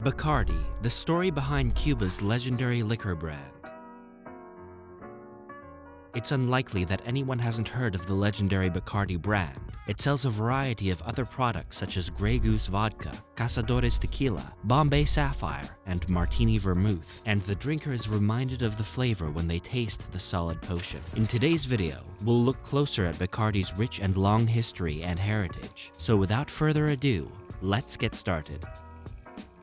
Bacardi, the story behind Cuba's legendary liquor brand. It's unlikely that anyone hasn't heard of the legendary Bacardi brand. It sells a variety of other products such as Grey Goose vodka, Cazadores tequila, Bombay Sapphire, and Martini vermouth, and the drinker is reminded of the flavor when they taste the solid potion. In today's video, we'll look closer at Bacardi's rich and long history and heritage. So without further ado, let's get started.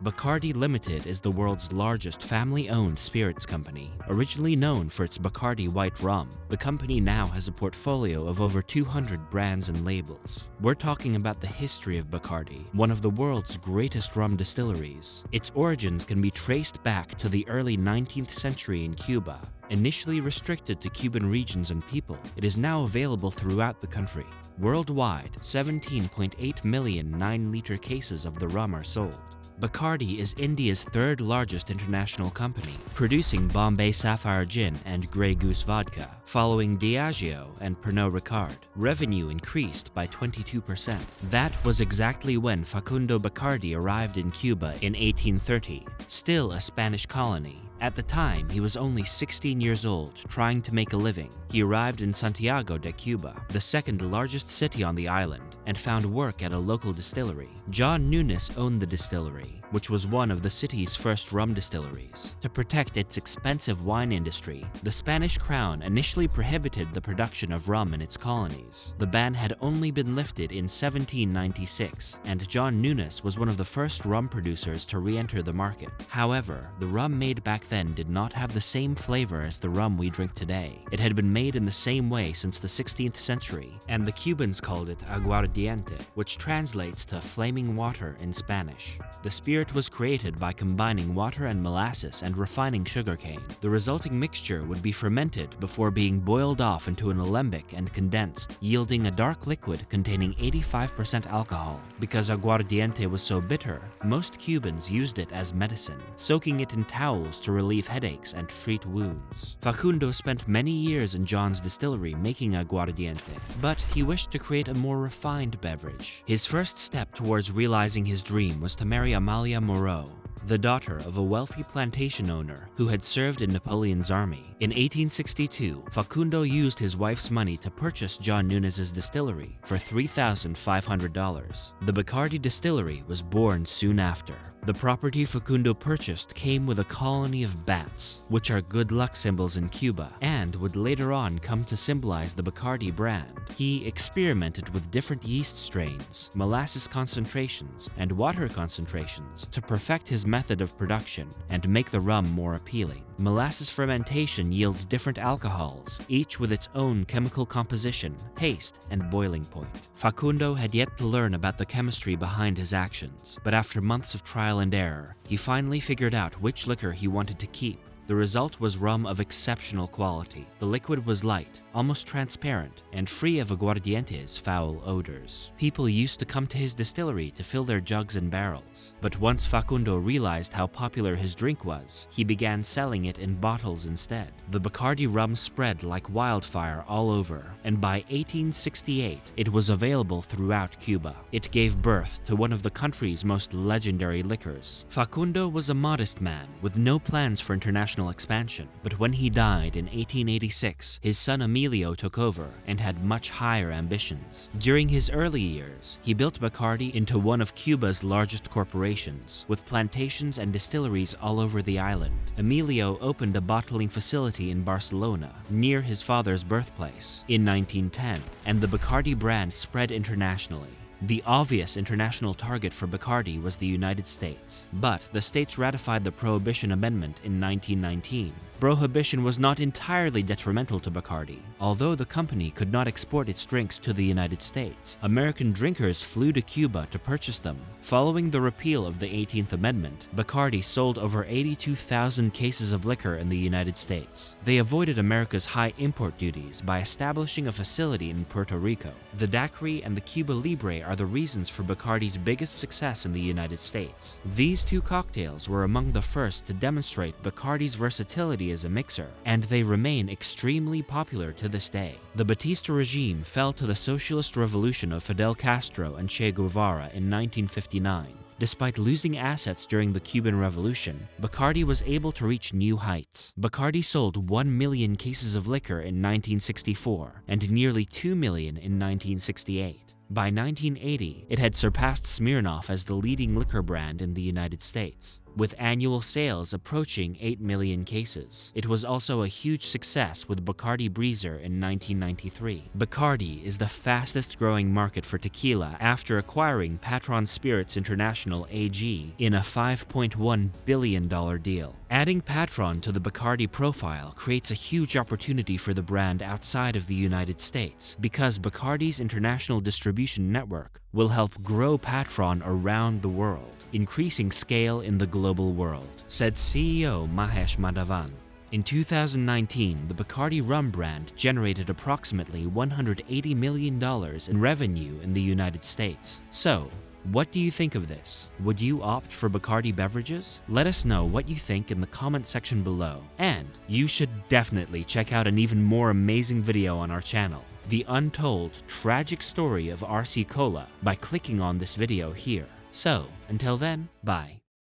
Bacardi Limited is the world's largest family-owned spirits company. Originally known for its Bacardi white rum, the company now has a portfolio of over 200 brands and labels. We're talking about the history of Bacardi, one of the world's greatest rum distilleries. Its origins can be traced back to the early 19th century in Cuba. Initially restricted to Cuban regions and people, it is now available throughout the country. Worldwide, 17.8 million 9-liter cases of the rum are sold. Bacardi is India's third largest international company, producing Bombay Sapphire gin and Grey Goose vodka, following Diageo and Pernod Ricard. Revenue increased by 22%. That was exactly when Facundo Bacardi arrived in Cuba in 1830, still a Spanish colony. At the time, he was only 16 years old, trying to make a living. He arrived in Santiago de Cuba, the second largest city on the island, and found work at a local distillery. John Nunes owned the distillery, which was one of the city's first rum distilleries. To protect its expensive wine industry, the Spanish crown initially prohibited the production of rum in its colonies. The ban had only been lifted in 1796, and John Nunes was one of the first rum producers to re-enter the market. However, the rum made back then did not have the same flavor as the rum we drink today. It had been made in the same way since the 16th century, and the Cubans called it aguardiente, which translates to flaming water in Spanish. The spirit was created by combining water and molasses and refining sugarcane. The resulting mixture would be fermented before being boiled off into an alembic and condensed, yielding a dark liquid containing 85% alcohol. Because aguardiente was so bitter, most Cubans used it as medicine, soaking it in towels to relieve headaches and treat wounds. Facundo spent many years in John's distillery making aguardiente, but he wished to create a more refined beverage. His first step towards realizing his dream was to marry Amalia Moreau, the daughter of a wealthy plantation owner who had served in Napoleon's army. In 1862, Facundo used his wife's money to purchase John Nunes's distillery for $3,500. The Bacardi distillery was born soon after. The property Facundo purchased came with a colony of bats, which are good luck symbols in Cuba, and would later on come to symbolize the Bacardi brand. He experimented with different yeast strains, molasses concentrations, and water concentrations to perfect his method of production and make the rum more appealing. Molasses fermentation yields different alcohols, each with its own chemical composition, taste, and boiling point. Facundo had yet to learn about the chemistry behind his actions, but after months of trial and error, he finally figured out which liquor he wanted to keep. The result was rum of exceptional quality. The liquid was light, almost transparent, and free of aguardiente's foul odors. People used to come to his distillery to fill their jugs and barrels. But once Facundo realized how popular his drink was, he began selling it in bottles instead. The Bacardi rum spread like wildfire all over, and by 1868, it was available throughout Cuba. It gave birth to one of the country's most legendary liquors. Facundo was a modest man with no plans for international expansion, but when he died in 1886, his son Emilio took over and had much higher ambitions. During his early years, he built Bacardi into one of Cuba's largest corporations, with plantations and distilleries all over the island. Emilio opened a bottling facility in Barcelona, near his father's birthplace, in 1910, and the Bacardi brand spread internationally. The obvious international target for Bacardi was the United States, but the states ratified the Prohibition Amendment in 1919. Prohibition was not entirely detrimental to Bacardi. Although the company could not export its drinks to the United States, American drinkers flew to Cuba to purchase them. Following the repeal of the 18th Amendment, Bacardi sold over 82,000 cases of liquor in the United States. They avoided America's high import duties by establishing a facility in Puerto Rico. The daiquiri and the Cuba Libre are the reasons for Bacardi's biggest success in the United States. These two cocktails were among the first to demonstrate Bacardi's versatility as a mixer, and they remain extremely popular to this day. The Batista regime fell to the socialist revolution of Fidel Castro and Che Guevara in 1959. Despite losing assets during the Cuban Revolution, Bacardi was able to reach new heights. Bacardi sold 1 million cases of liquor in 1964 and nearly 2 million in 1968. By 1980, it had surpassed Smirnoff as the leading liquor brand in the United States, with annual sales approaching 8 million cases. It was also a huge success with Bacardi Breezer in 1993. Bacardi is the fastest growing market for tequila after acquiring Patron Spirits International AG in a $5.1 billion deal. Adding Patron to the Bacardi profile creates a huge opportunity for the brand outside of the United States because Bacardi's international distribution network will help grow Patron around the world, increasing scale in the global world, said CEO Mahesh Madhavan. In 2019, the Bacardi rum brand generated approximately $180 million in revenue in the United States. So, what do you think of this? Would you opt for Bacardi beverages? Let us know what you think in the comment section below. And you should definitely check out an even more amazing video on our channel, The Untold Tragic Story of RC Cola, by clicking on this video here. So, until then, bye.